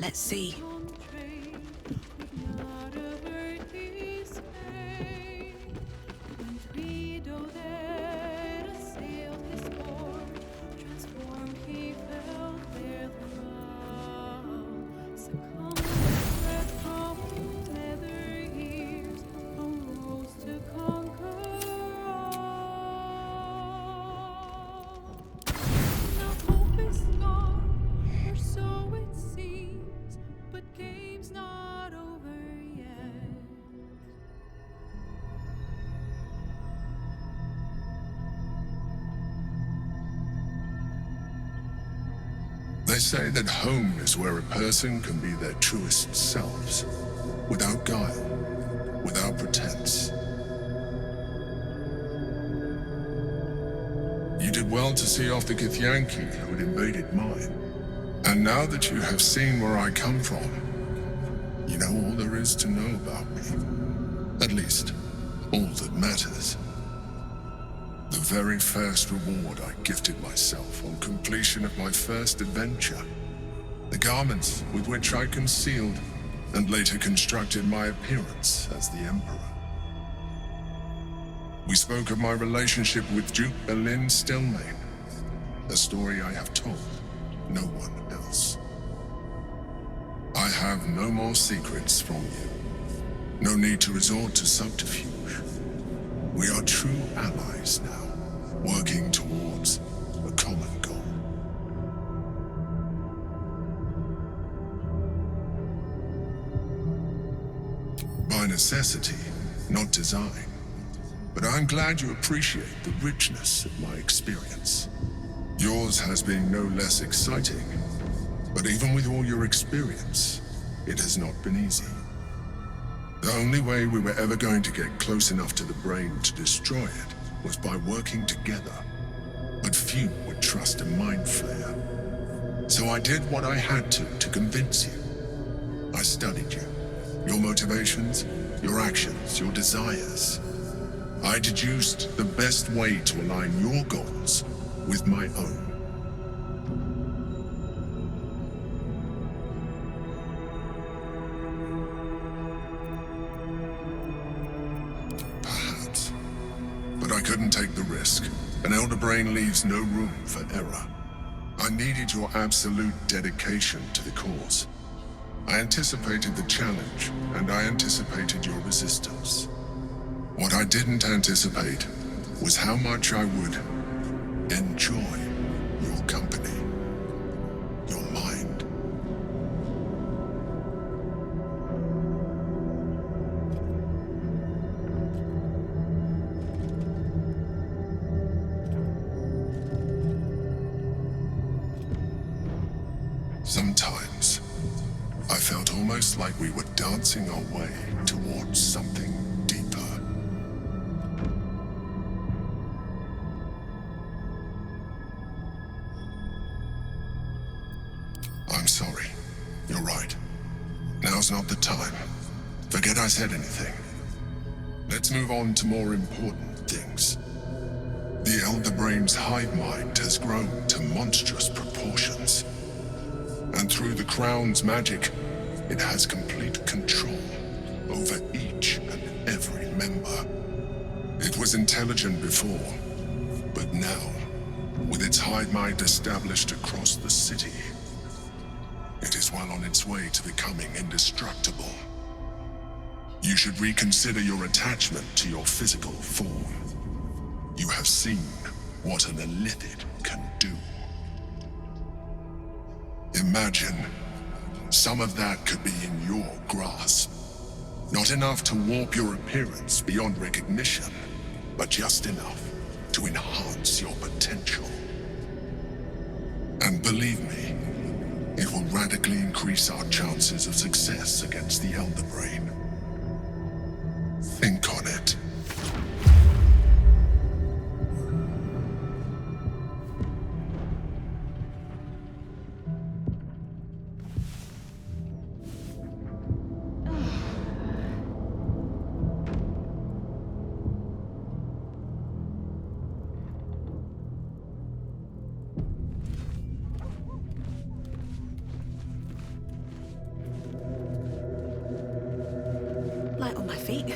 Let's see. They say that home is where a person can be their truest selves, without guile, without pretense. You did well to see off the Githyanki who had invaded mine. And now that you have seen where I come from, you know all there is to know about me. At least, all that matters. The very first reward I gifted myself on completion of my first adventure. The garments with which I concealed and later constructed my appearance as the Emperor. We spoke of my relationship with Duke Berlin Stillmain, a story I have told no one else. I have no more secrets from you. No need to resort to subterfuge. We are true allies now, working towards a common goal. By necessity, not design. But I'm glad you appreciate the richness of my experience. Yours has been no less exciting, but even with all your experience, it has not been easy. The only way we were ever going to get close enough to the brain to destroy it was by working together. But few would trust a mind flayer. So I did what I had to convince you. I studied you, your motivations, your actions, your desires. I deduced the best way to align your goals with my own. Perhaps. But I couldn't take the risk. An elder brain leaves no room for error. I needed your absolute dedication to the cause. I anticipated the challenge, and I anticipated your resistance. What I didn't anticipate was how much I would enjoy your company, your mind. Sometimes, I felt almost like we were dancing our way towards something deeper. I'm sorry. You're right. Now's not the time. Forget I said anything. Let's move on to more important things. The Elder Brain's hive mind has grown to monstrous proportions. And through the Crown's magic, it has complete control over each and every member. It was intelligent before, but now, with its hive mind established across the city, it is well on its way to becoming indestructible. You should reconsider your attachment to your physical form. You have seen what an illithid can do. Imagine some of that could be in your grasp. Not enough to warp your appearance beyond recognition, but just enough to enhance your potential. And believe me, it will radically increase our chances of success against the Elder Brain. Think on it. feet.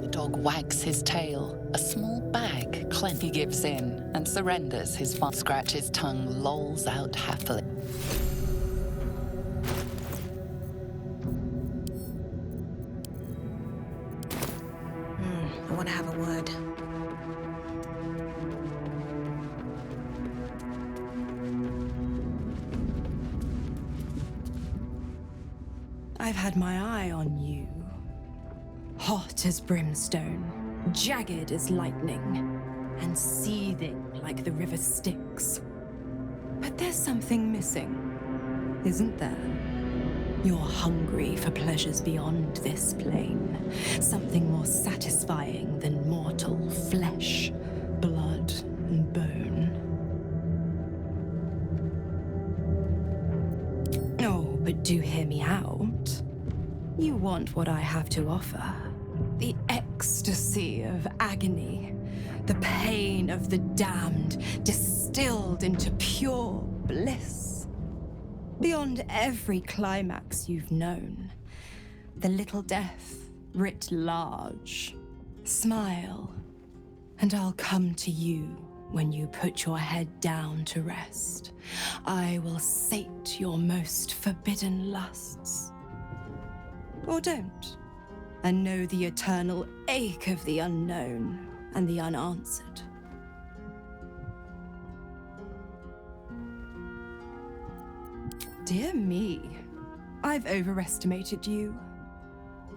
The dog wags his tail. A small bag clenched. He gives in and surrenders. His scratches tongue lolls out happily. I want to have a word. I've had my eye on you. Hot as brimstone, jagged as lightning, and seething like the river Styx. But there's something missing, isn't there? You're hungry for pleasures beyond this plane. Something more satisfying than mortal flesh, blood, and bone. Oh, but do hear me out. You want what I have to offer. The ecstasy of agony. The pain of the damned distilled into pure bliss. Beyond every climax you've known. The little death writ large. Smile, and I'll come to you when you put your head down to rest. I will sate your most forbidden lusts. Or don't, and know the eternal ache of the unknown and the unanswered. Dear me, I've overestimated you.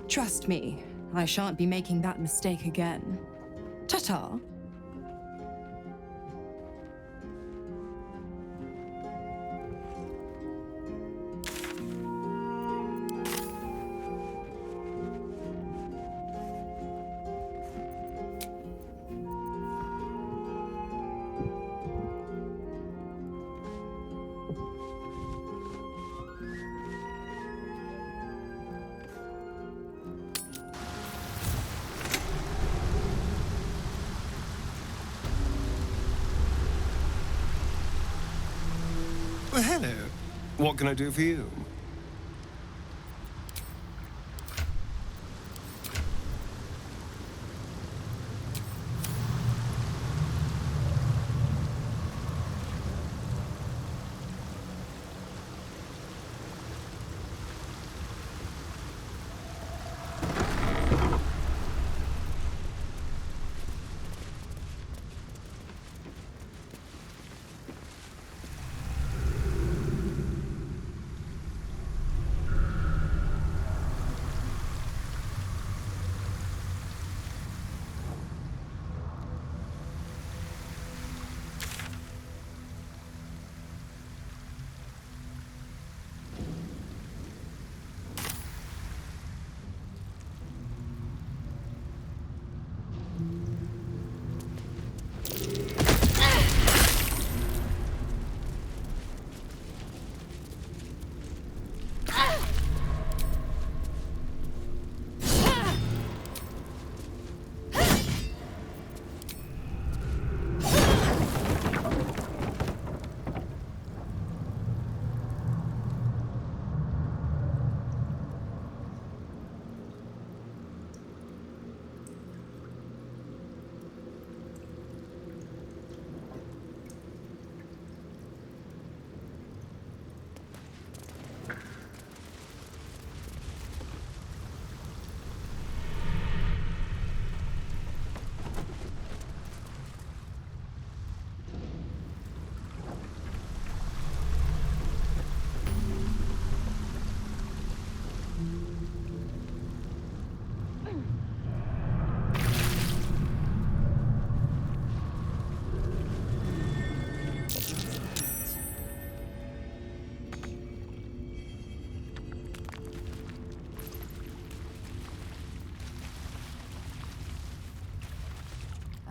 Trust me, I shan't be making that mistake again. Ta-ta. Well, hello. What can I do for you?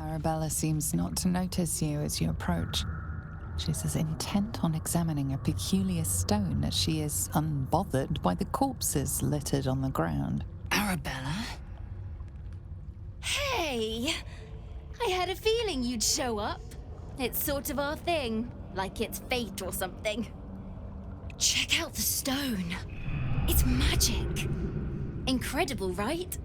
Arabella seems not to notice you as you approach. She's as intent on examining a peculiar stone as she is unbothered by the corpses littered on the ground. Arabella? Hey! I had a feeling you'd show up. It's sort of our thing, like it's fate or something. Check out the stone. It's magic. Incredible, right?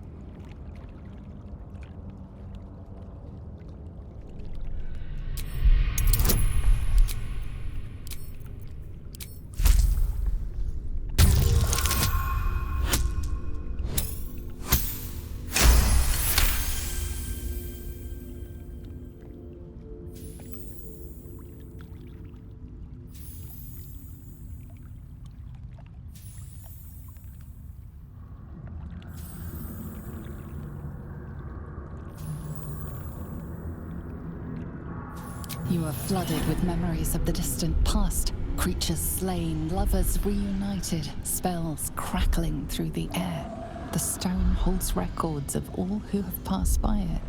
You are flooded with memories of the distant past. Creatures slain, lovers reunited, spells crackling through the air. The stone holds records of all who have passed by it.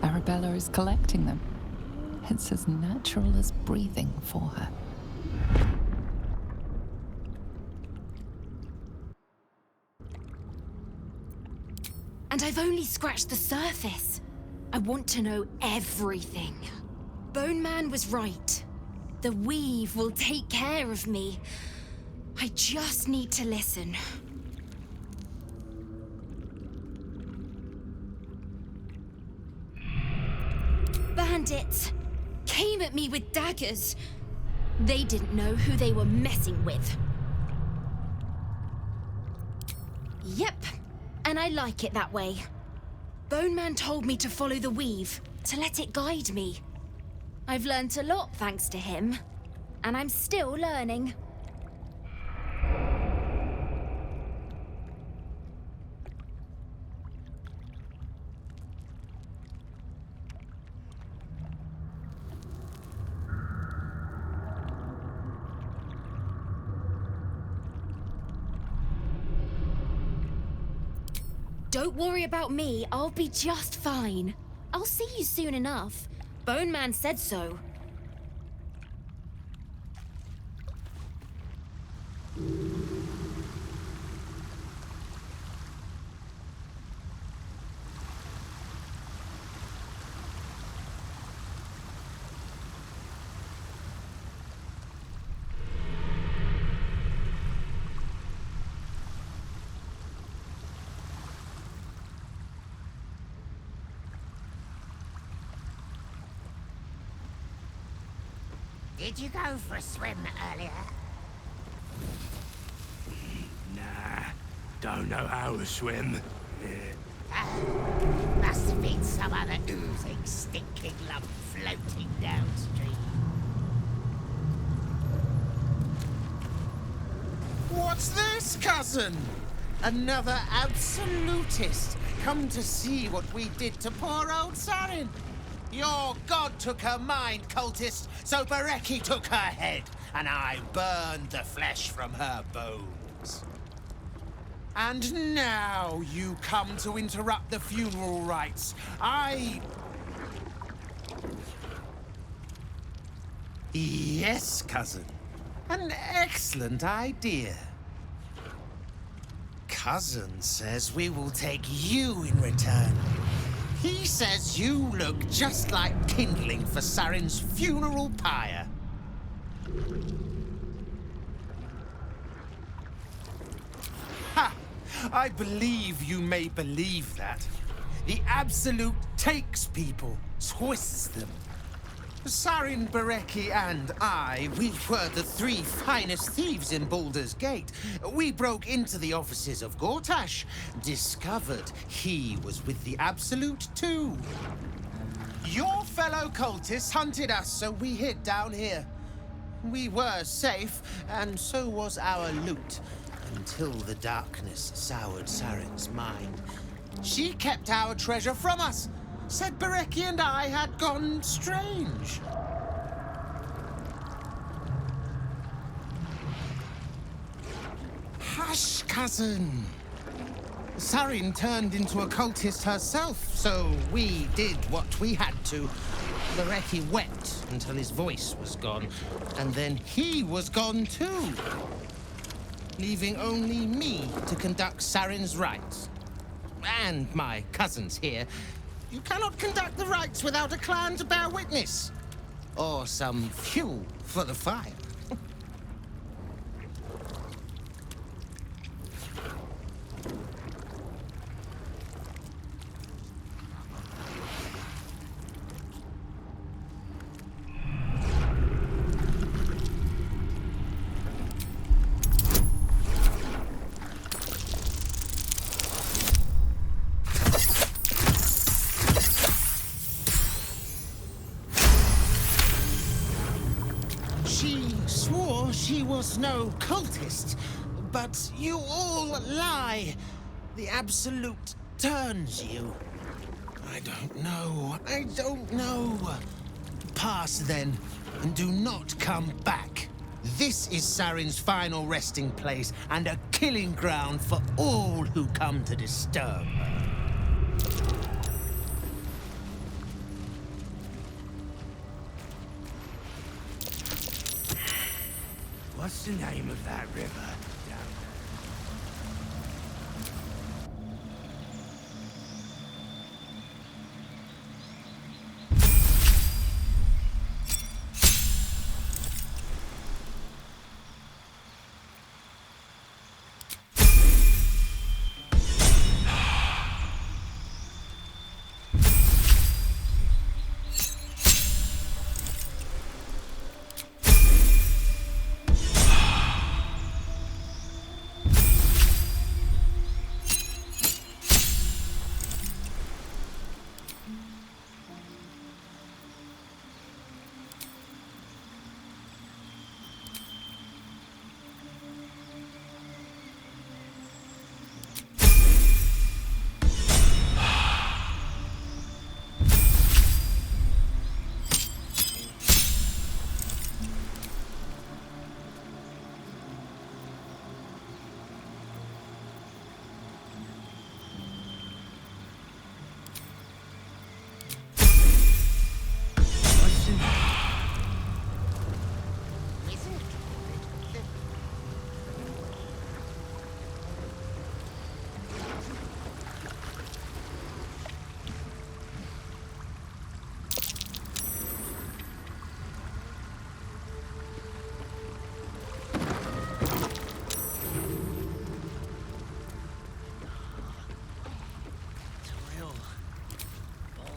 Arabella is collecting them. It's as natural as breathing for her. And I've only scratched the surface. I want to know everything. Bone Man was right. The weave will take care of me. I just need to listen. Bandits came at me with daggers. They didn't know who they were messing with. Yep, and I like it that way. Bone Man told me to follow the weave, to let it guide me. I've learnt a lot thanks to him, and I'm still learning. Don't worry about me, I'll be just fine. I'll see you soon enough. Bone Man said so. Did you go for a swim earlier? Nah, don't know how to swim. Must have been some other oozing, stinking lump floating downstream. What's this, cousin? Another absolutist come to see what we did to poor old Sarin. Your god took her mind, cultist, so Bereki took her head, and I burned the flesh from her bones. And now you come to interrupt the funeral rites. Yes, cousin. An excellent idea. Cousin says we will take you in return. He says you look just like kindling for Sarin's funeral pyre. Ha! I believe you may believe that. The Absolute takes people, twists them. Sarin, Bereki, and I, we were the three finest thieves in Baldur's Gate. We broke into the offices of Gortash, discovered he was with the Absolute too. Your fellow cultists hunted us, so we hid down here. We were safe, and so was our loot, until the darkness soured Sarin's mind. She kept our treasure from us. Said Bereki and I had gone strange. Hush, cousin. Sarin turned into a cultist herself, so we did what we had to. Bereki wept until his voice was gone, and then he was gone too, leaving only me to conduct Sarin's rites. And my cousins here. You cannot conduct the rites without a clan to bear witness. Or some fuel for the fire. swore she was no cultist, but you all lie. The Absolute turns you. I don't know. Pass then, and do not come back. This is Sarin's final resting place, and a killing ground for all who come to disturb her. What's the name of that river down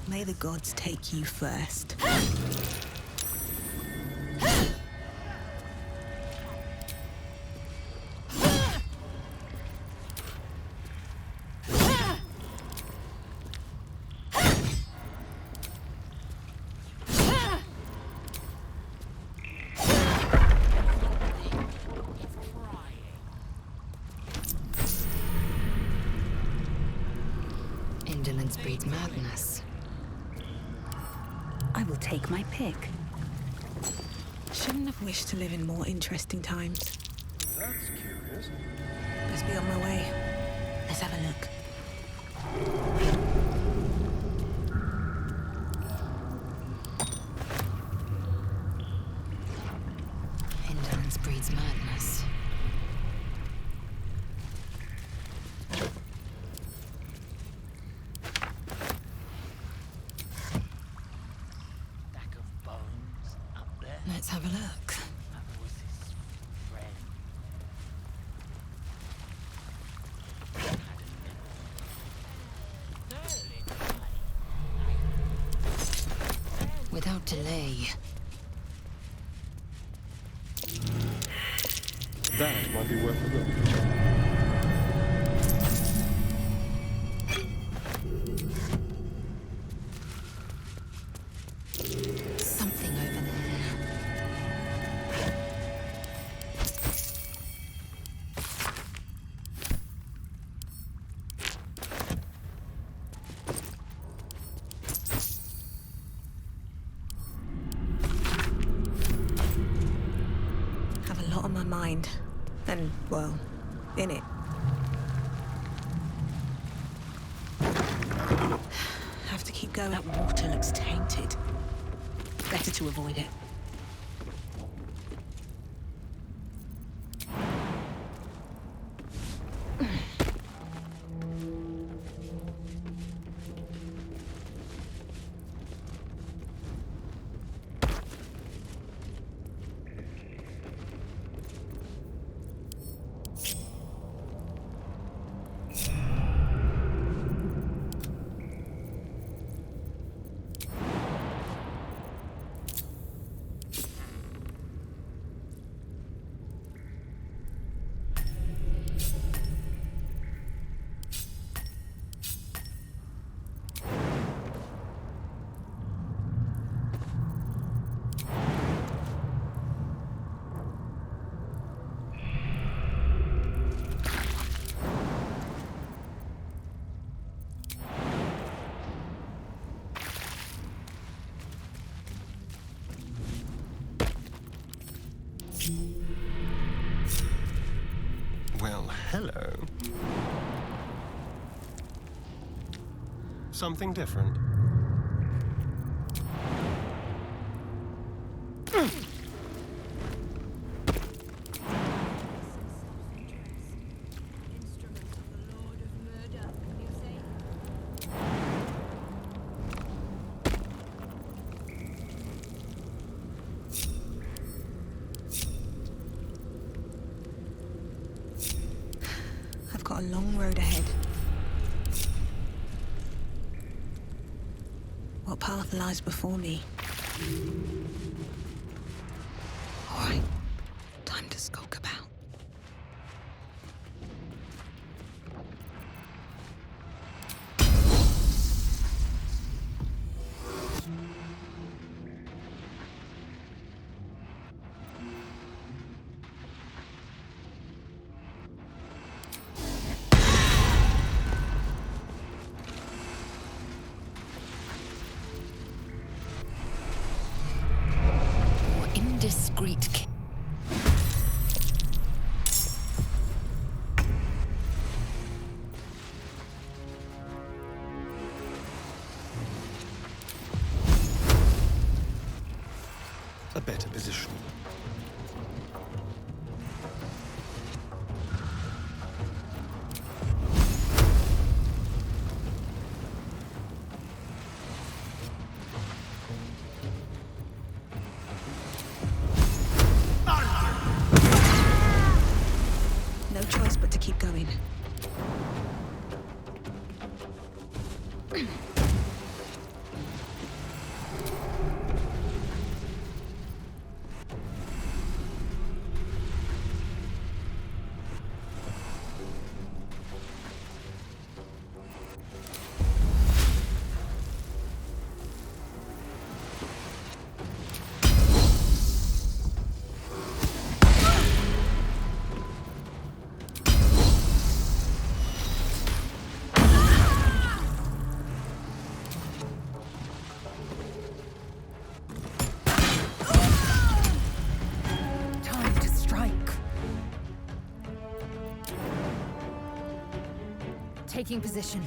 May the gods take you first. Indolence breeds madness. I will take my pick. Shouldn't have wished to live in more interesting times. That's curious. Must be on my way. Let's have a look. Indolence breeds madness. Stack of bones up there. Let's have a look. That was his friend. Without delay. That might be worth a look. Something over there. Have a lot on my mind. And, well, in it. Have to keep going. That water looks tainted. Better to avoid it. Well, hello. Something different. I've got a long road ahead. What path lies before me? All right, time to skulk about. Indiscreet. A better position. No choice but to keep going. Time to strike. Taking position.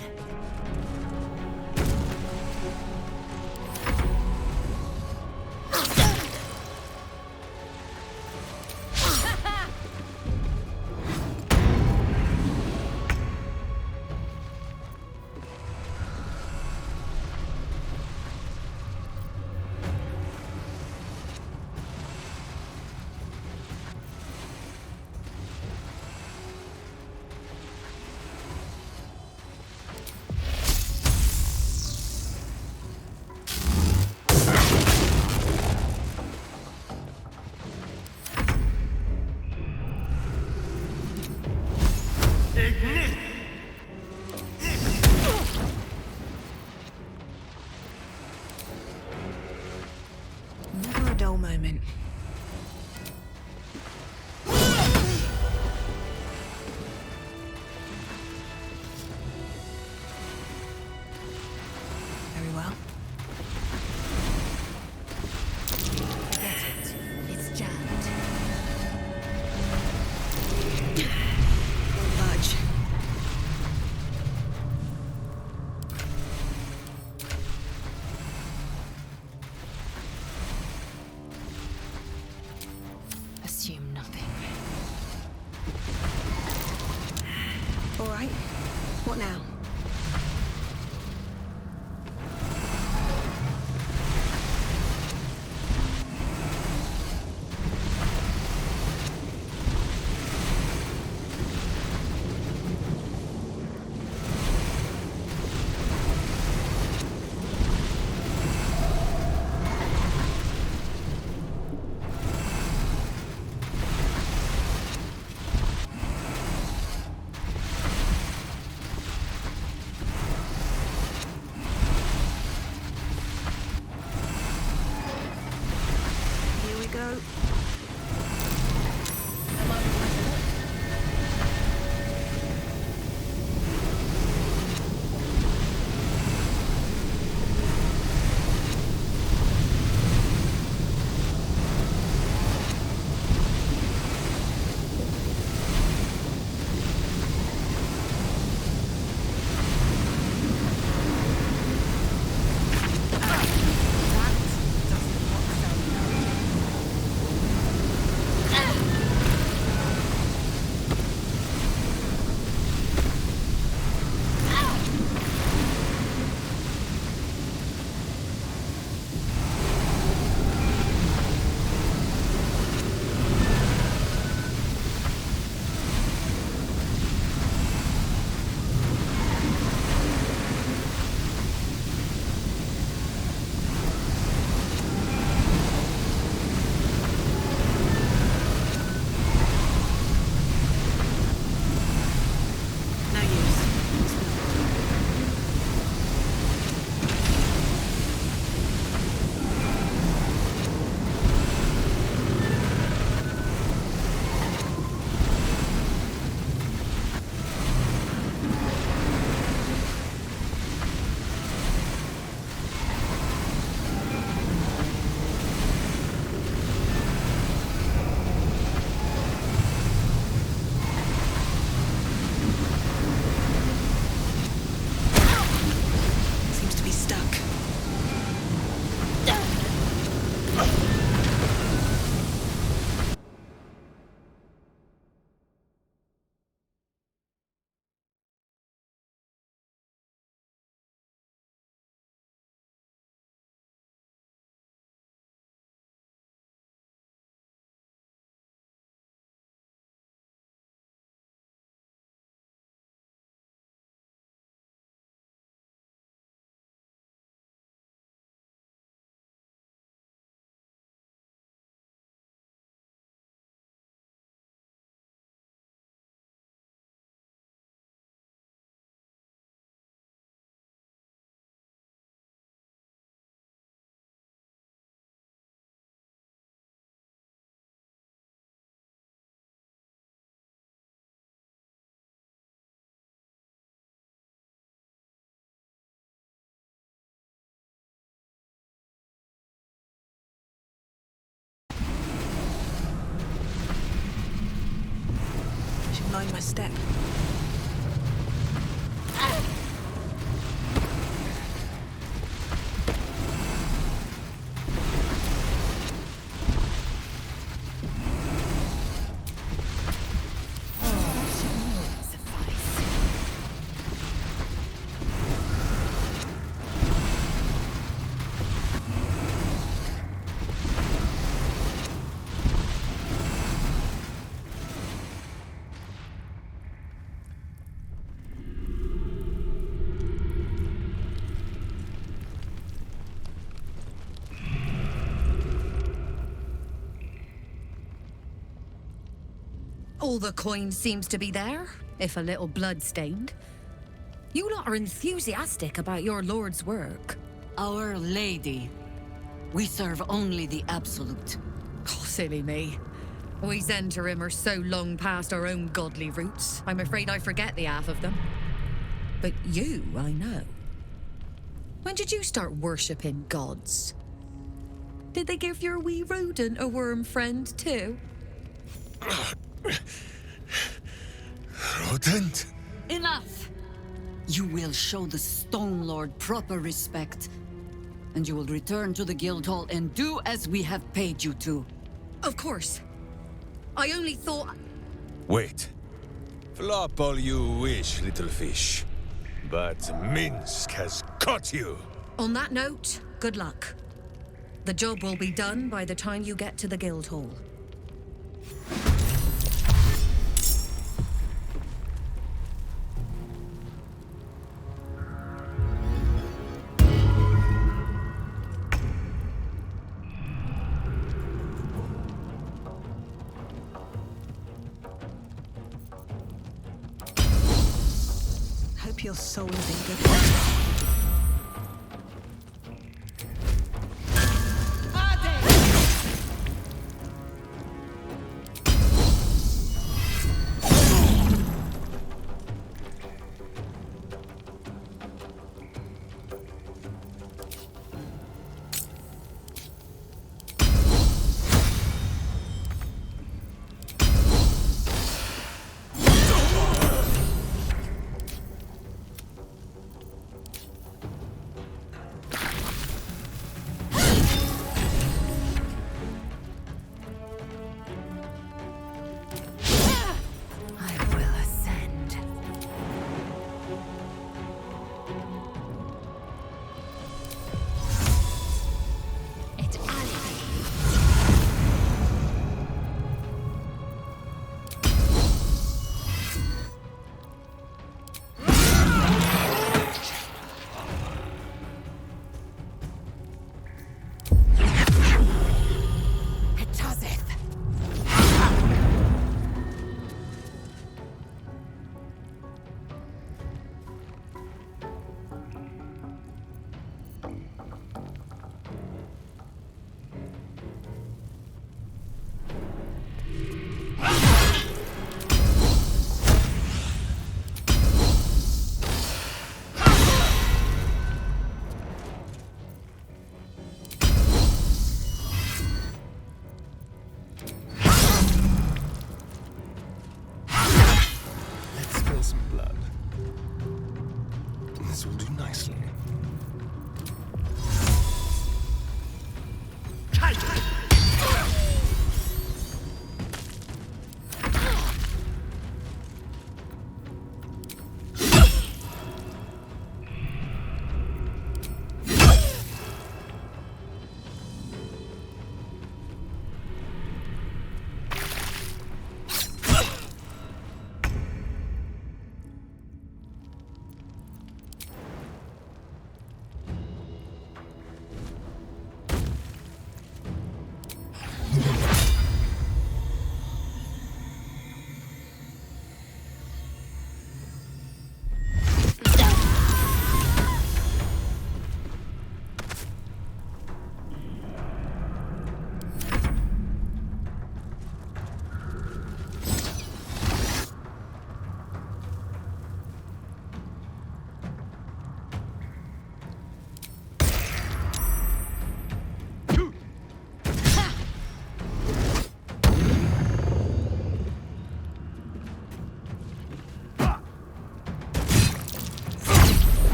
Never a dull moment. Very well. Forget it. It's jammed. Won't budge. Assume nothing. All right. What now? mind my step. All the coin seems to be there, if a little blood-stained. You lot are enthusiastic about your lord's work. Our Lady. We serve only the Absolute. Oh, silly me. We Zentarim are so long past our own godly roots, I'm afraid I forget the half of them. But you, I know. When did you start worshipping gods? Did they give your wee rodent a worm friend too? Rodent? Enough! You will show the Stone Lord proper respect, and you will return to the Guildhall and do as we have paid you to. Of course. I only thought... Wait. Flop all you wish, little fish. But Minsk has caught you! On that note, good luck. The job will be done by the time you get to the Guildhall. Hope your soul is in good hands.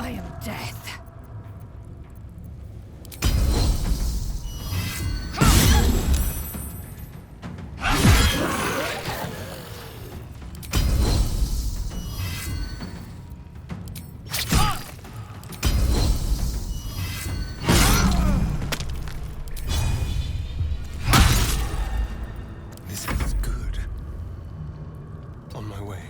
I am death. This feels good. On my way.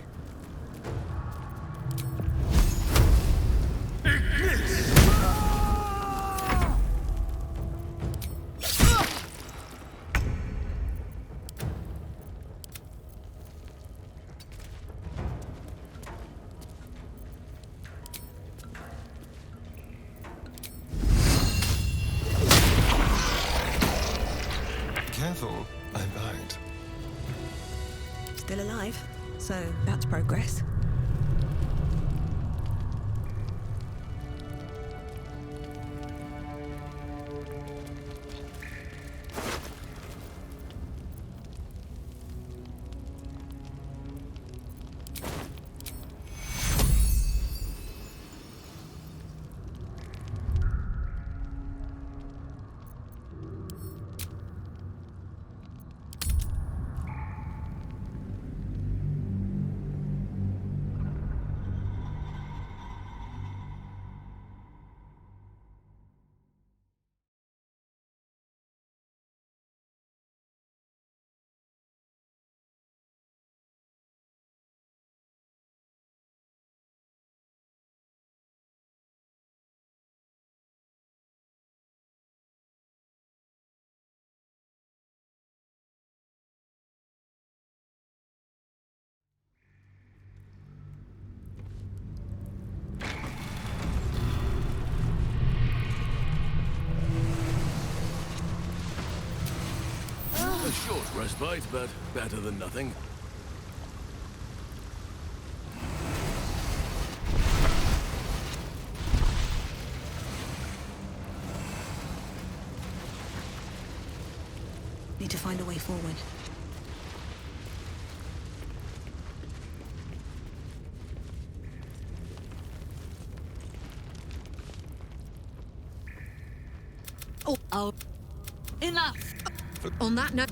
Careful, I'm behind. Still alive, so that's progress. A short respite, but better than nothing. Need to find a way forward. Oh, enough! On that note...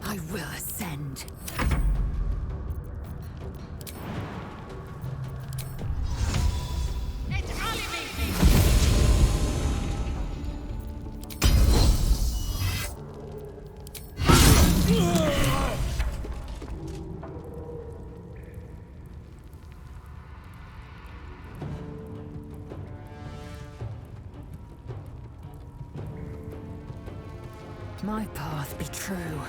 I will ascend. My path be true.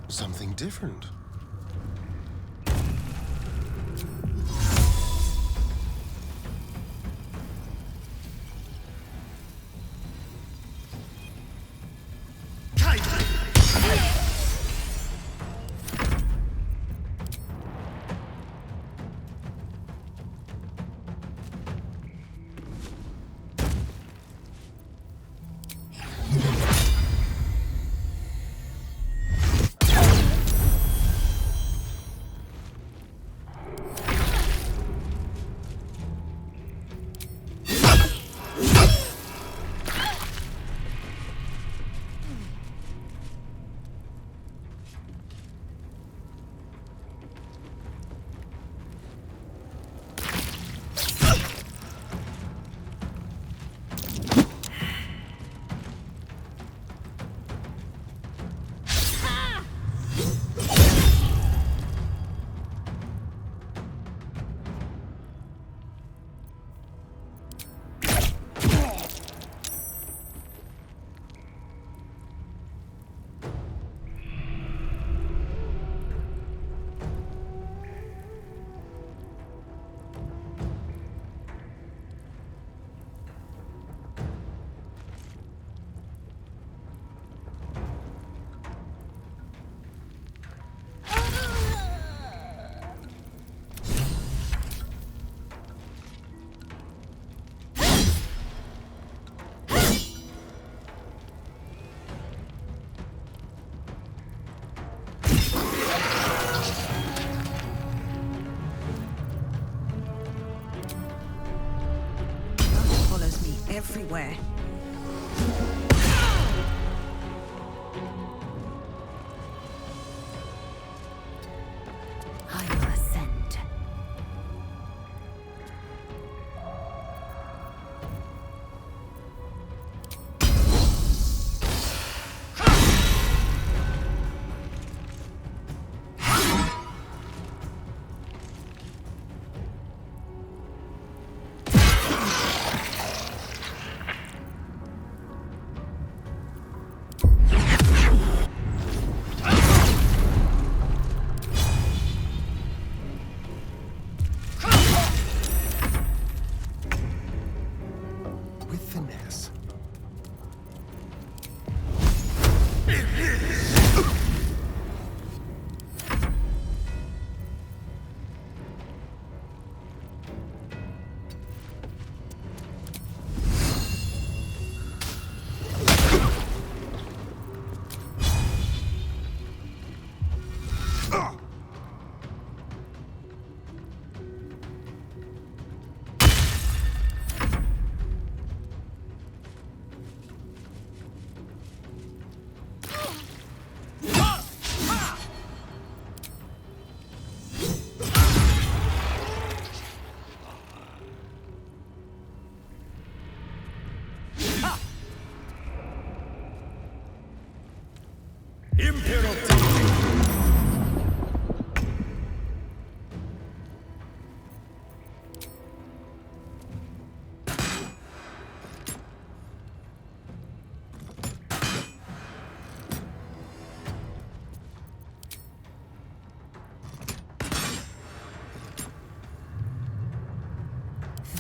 Something different. Everywhere. I will ascend. With finesse.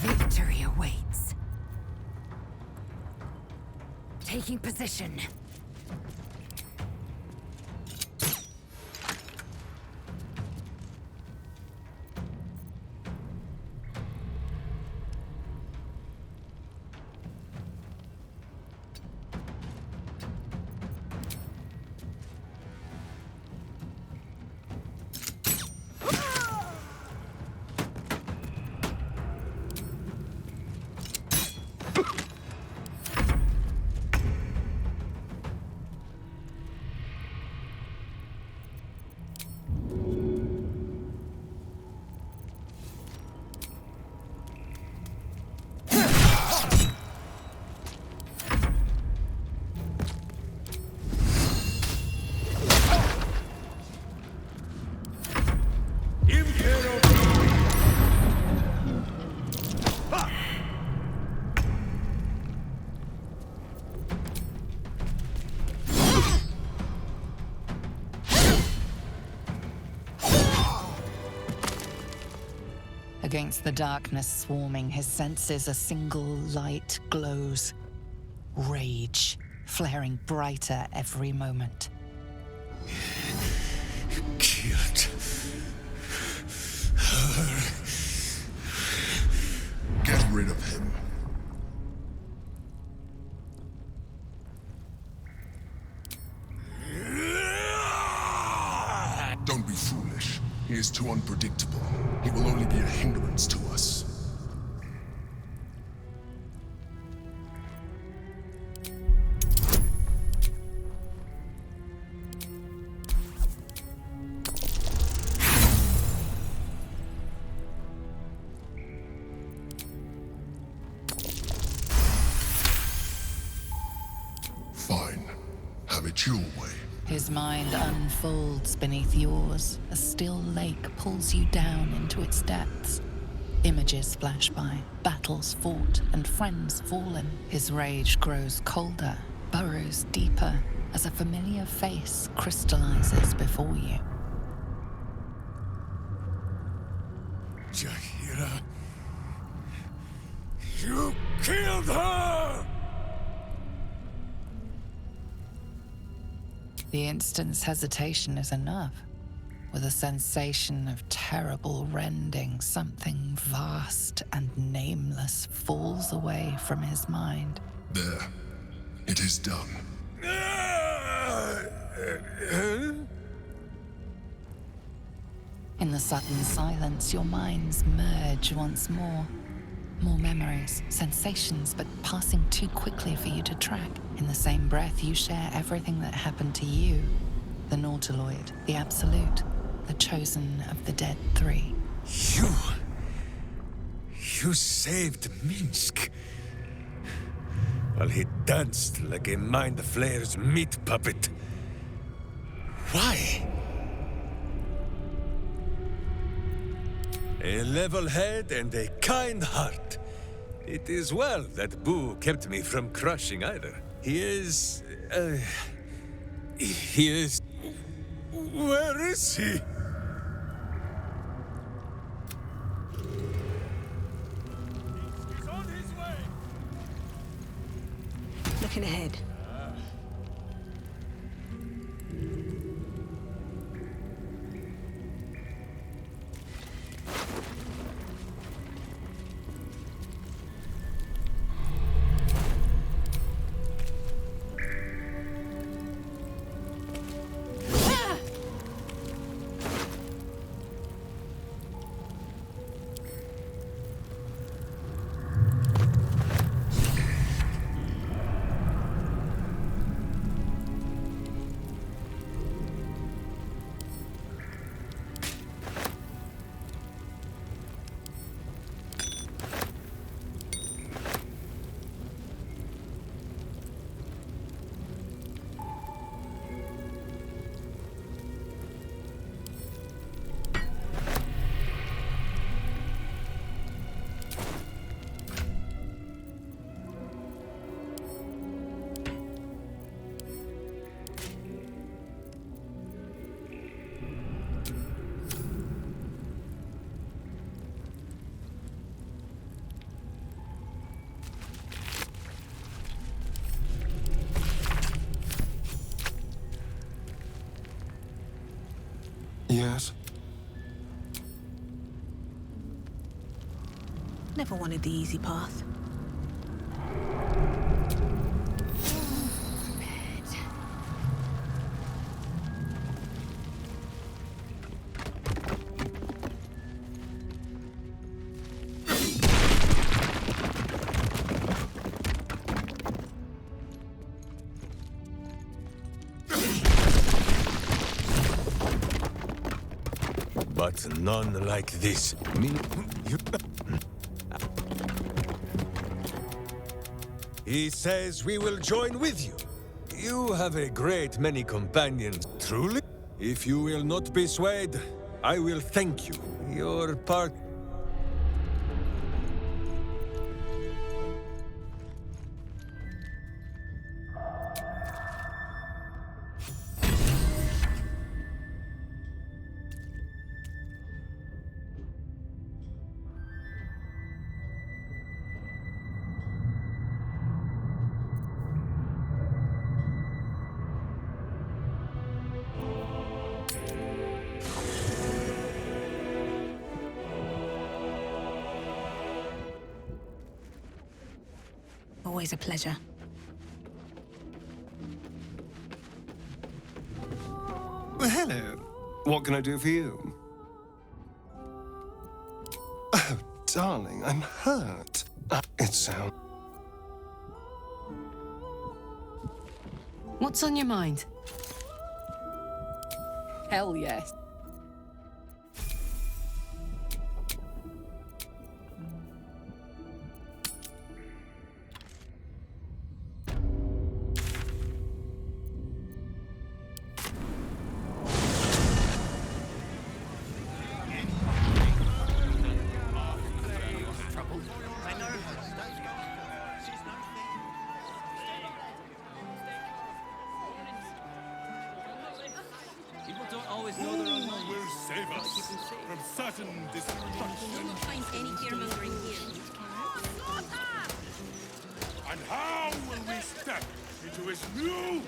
Victory awaits. Taking position. Against the darkness swarming his senses, a single light glows. Rage, flaring brighter every moment. Killed her. Get rid of him. Don't be foolish. He is too unpredictable. He will only be a hindrance to us. Fine. Have it your way. His mind unfolds beneath yours. A still lake pulls you down into its depths. Images flash by, battles fought, and friends fallen. His rage grows colder, burrows deeper, as a familiar face crystallizes before you. Jaheira, you killed her! The instant's hesitation is enough. With a sensation of terrible rending, something vast and nameless falls away from his mind. There. It is done. In the sudden silence, your minds merge once more. More memories, sensations, but passing too quickly for you to track. In the same breath, you share everything that happened to you. The Nautiloid, the Absolute, the chosen of the dead three. You saved Minsk. While he danced like a Mind Flayer's meat puppet. Why? A level head and a kind heart. It is well that Boo kept me from crushing either. He is... Where is he? He's on his way. Looking ahead. Yes? Never wanted the easy path. But none like this. He says we will join with you. You have a great many companions, truly. If you will not be swayed, I will thank you. Your part... Always a pleasure. Well, hello. What can I do for you? Oh, darling, I'm hurt. It sounds... What's on your mind? Hell yes. And how will we step into his new...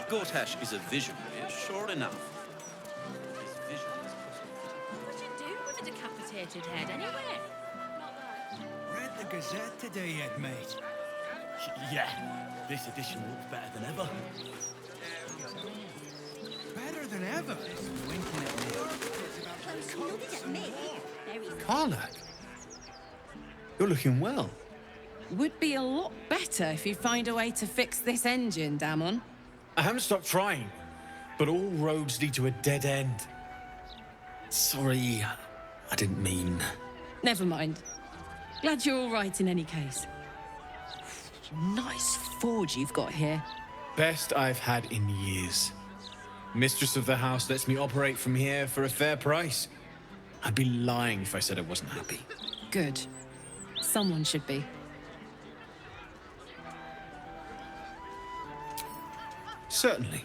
Gortash is a visionary, sure enough. His vision is What you do with a decapitated head, anyway? Read the Gazette today yet, mate? Yeah, this edition looks better than ever. Better than ever? Winking at me. Carla, you're looking well. Would be a lot better if you find a way to fix this engine, Damon. I haven't stopped trying, but all roads lead to a dead end. Sorry, I didn't mean... Never mind. Glad you're all right in any case. Nice forge you've got here. Best I've had in years. Mistress of the house lets me operate from here for a fair price. I'd be lying if I said I wasn't happy. Good. Someone should be. Certainly.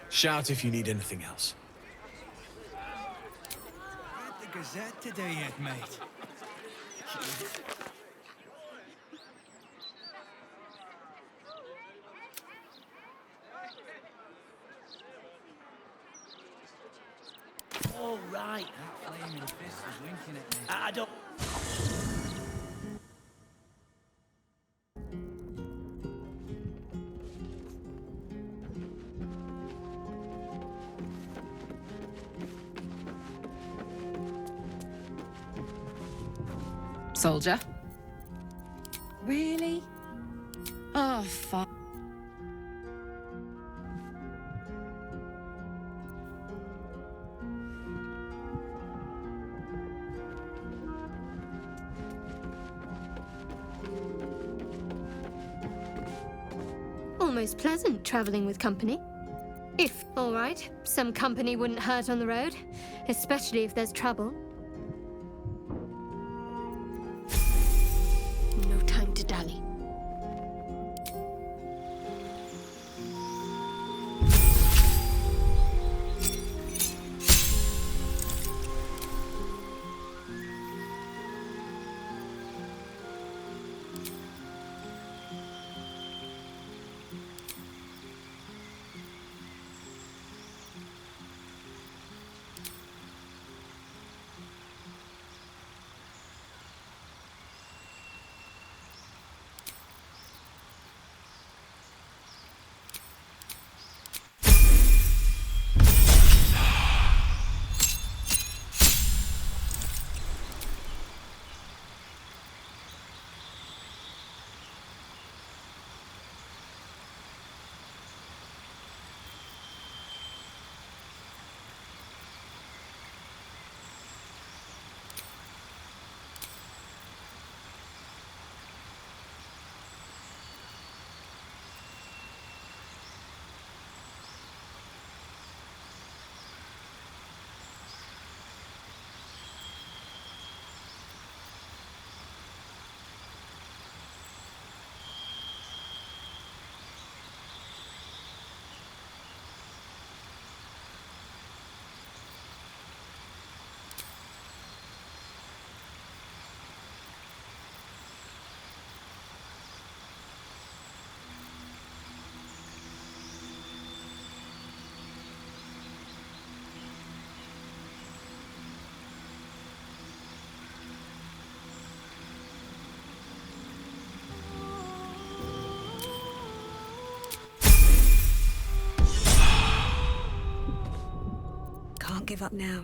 Shout if you need anything else. Read the Gazette today yet, mate? All right. That flaming fist was winking at me. I don't... Soldier? Really? Oh, fuck. almost pleasant traveling with company. If, all right, some company wouldn't hurt on the road, especially if there's trouble. No time to dally. Can't give up now.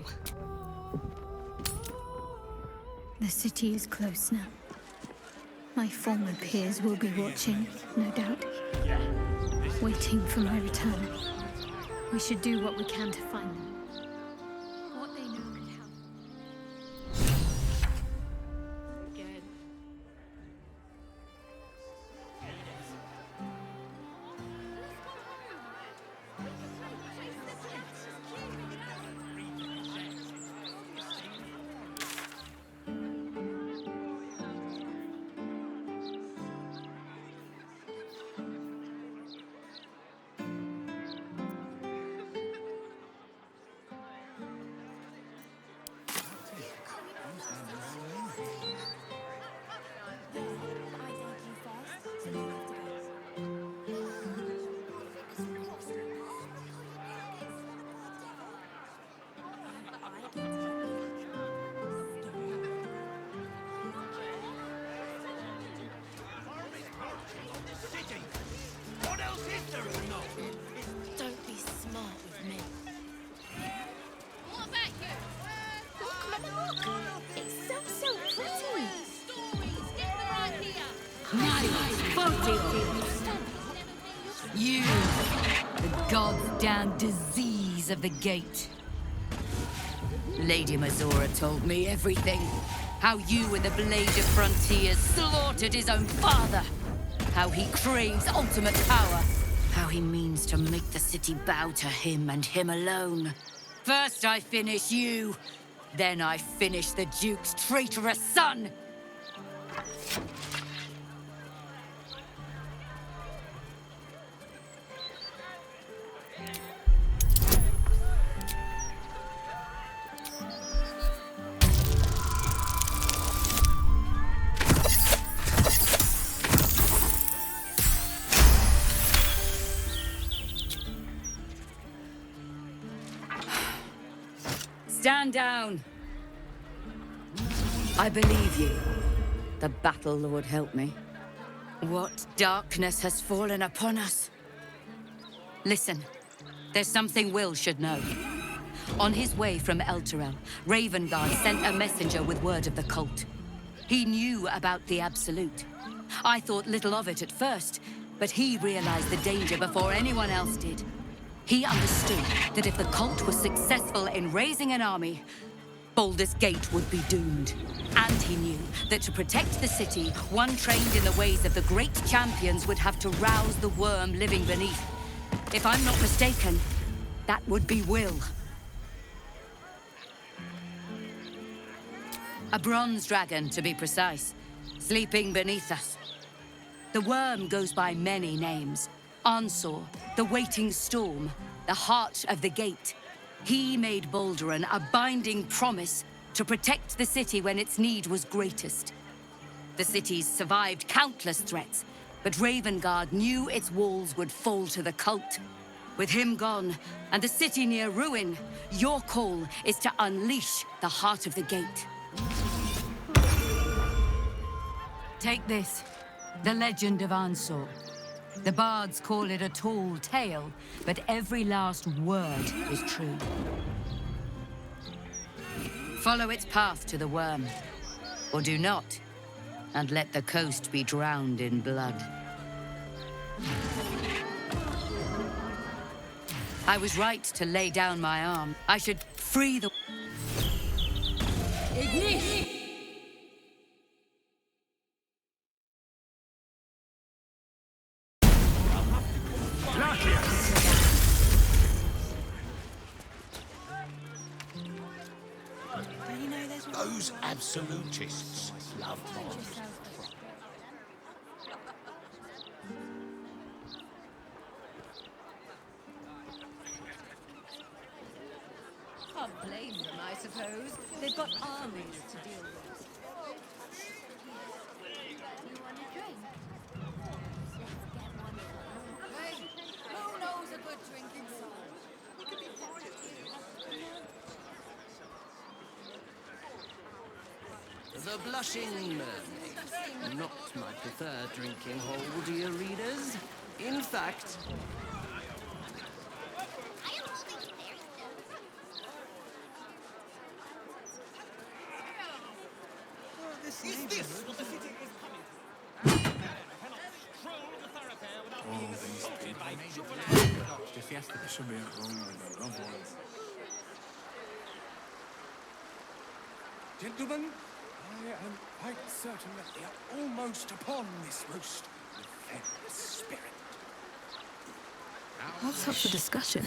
The city is close now. My former peers will be watching, no doubt. Waiting for my return. We should do what we can to find them. What they know could help. Good. What else is there to know? Don't be smart with me. What about you? Look, Mama, look! It's so pretty! Stories, get them right here! You, the goddamn disease of the gate. Lady Mazora told me everything. How you and the Blade of Frontiers slaughtered his own father. How he craves ultimate power. How he means to make the city bow to him and him alone. First I finish you, then I finish the Duke's traitorous son. Stand down. I believe you. The Battle Lord help me. What darkness has fallen upon us? Listen, there's something Will should know. On his way from Elturel, Ravengard sent a messenger with word of the cult. He knew about the Absolute. I thought little of it at first, but he realized the danger before anyone else did. He understood that if the cult was successful in raising an army, Baldur's Gate would be doomed. And he knew that to protect the city, one trained in the ways of the great champions would have to rouse the worm living beneath. If I'm not mistaken, that would be Will. A bronze dragon, to be precise, sleeping beneath us. The worm goes by many names. Ansor, the waiting storm, the heart of the gate. He made Balduran a binding promise to protect the city when its need was greatest. The city's survived countless threats, but Ravengard knew its walls would fall to the cult. With him gone, and the city near ruin, your call is to unleash the heart of the gate. Take this, the legend of Ansor. The bards call it a tall tale, but every last word is true. Follow its path to the worm, or do not, and let the coast be drowned in blood. I was right to lay down my arm. I should free the... Ignite! Those absolutists love monsters. Can't blame them, I suppose. They've got armies to deal with. You want a drink? Hey, who knows a good drinking song? The Blushing Mermaid. Not my preferred drinking hole, dear readers. In fact... Is this what the city is coming to? All these people. Just yesterday. There should be a room with a loved one. Gentlemen, I am quite certain that they are almost upon this most nefarious spirit. What's up for discussion?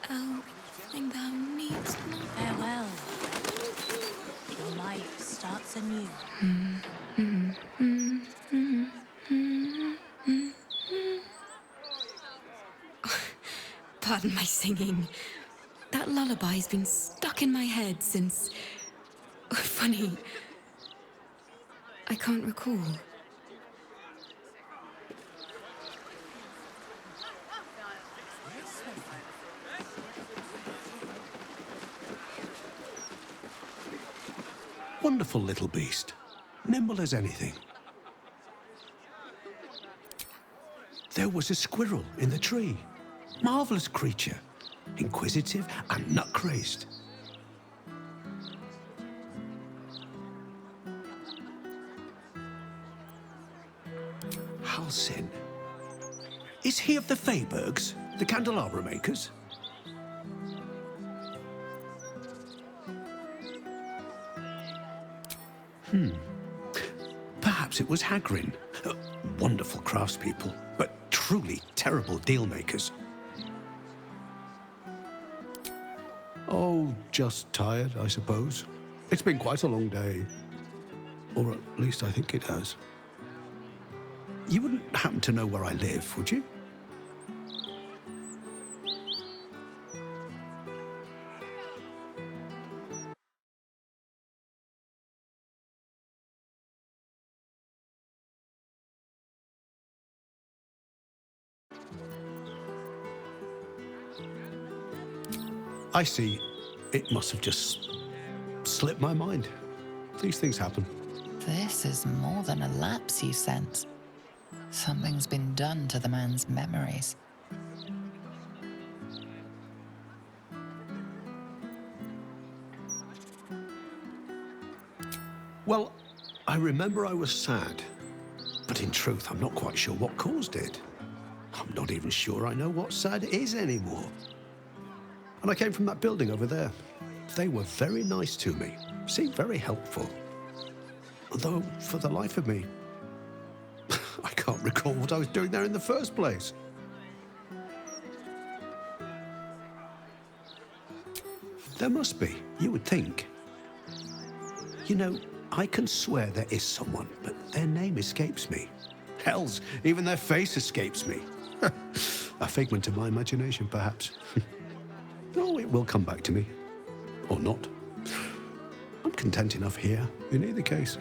Everything thou needst not. Farewell. Your life starts anew. Pardon my singing. That lullaby's been stuck in my head since... Funny. I can't recall. Wonderful little beast. Nimble as anything. There was a squirrel in the tree. Marvelous creature. Inquisitive and nut-crazed. Halsin. Is he of the Feybergs, the candelabra makers? Perhaps it was Hagrin. Wonderful craftspeople, but truly terrible deal-makers. Oh, just tired, I suppose. It's been quite a long day. Or at least I think it has. You wouldn't happen to know where I live, would you? I see. It must have just slipped my mind. These things happen. This is more than a lapse, you sense. Something's been done to the man's memories. Well, I remember I was sad. But in truth, I'm not quite sure what caused it. I'm not even sure I know what sad is anymore. And I came from that building over there. They were very nice to me. seemed very helpful. Although, for the life of me, I can't recall what I was doing there in the first place. There must be, you would think. You know, I can swear there is someone, but their name escapes me. Hells, even their face escapes me. A figment of my imagination, perhaps. Oh, it will come back to me. Or not. I'm content enough here, in either case.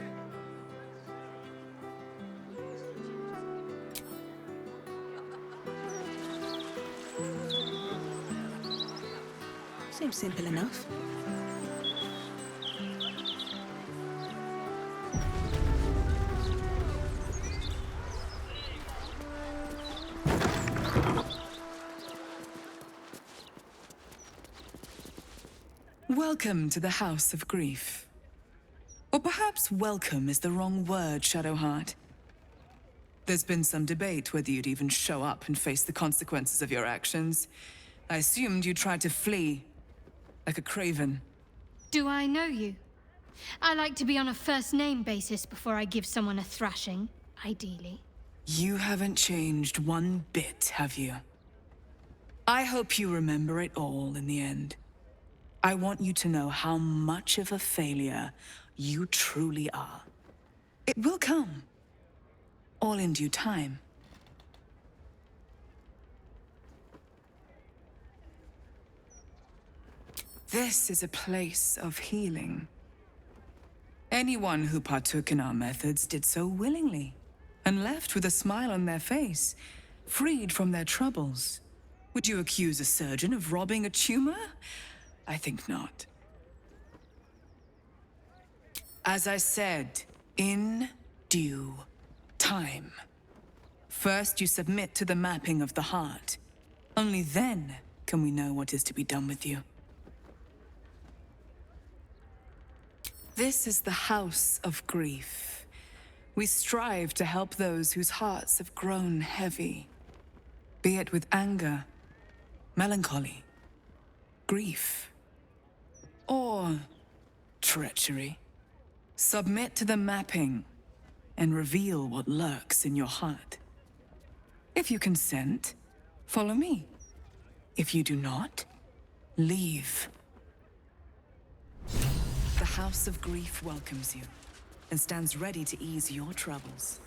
Seems simple enough. Welcome to the House of Grief. Or perhaps welcome is the wrong word, Shadowheart. There's been some debate whether you'd even show up and face the consequences of your actions. I assumed you tried to flee, like a craven. Do I know you? I like to be on a first-name basis before I give someone a thrashing, ideally. You haven't changed one bit, have you? I hope you remember it all in the end. I want you to know how much of a failure you truly are. It will come, all in due time. This is a place of healing. Anyone who partook in our methods did so willingly, and left with a smile on their face, freed from their troubles. Would you accuse a surgeon of robbing a tumor? I think not. As I said, in due time. First, you submit to the mapping of the heart. Only then can we know what is to be done with you. This is the House of Grief. We strive to help those whose hearts have grown heavy, be it with anger, melancholy, grief, or treachery. Submit to the mapping and reveal what lurks in your heart. If you consent, follow me. If you do not, leave. The House of Grief welcomes you and stands ready to ease your troubles.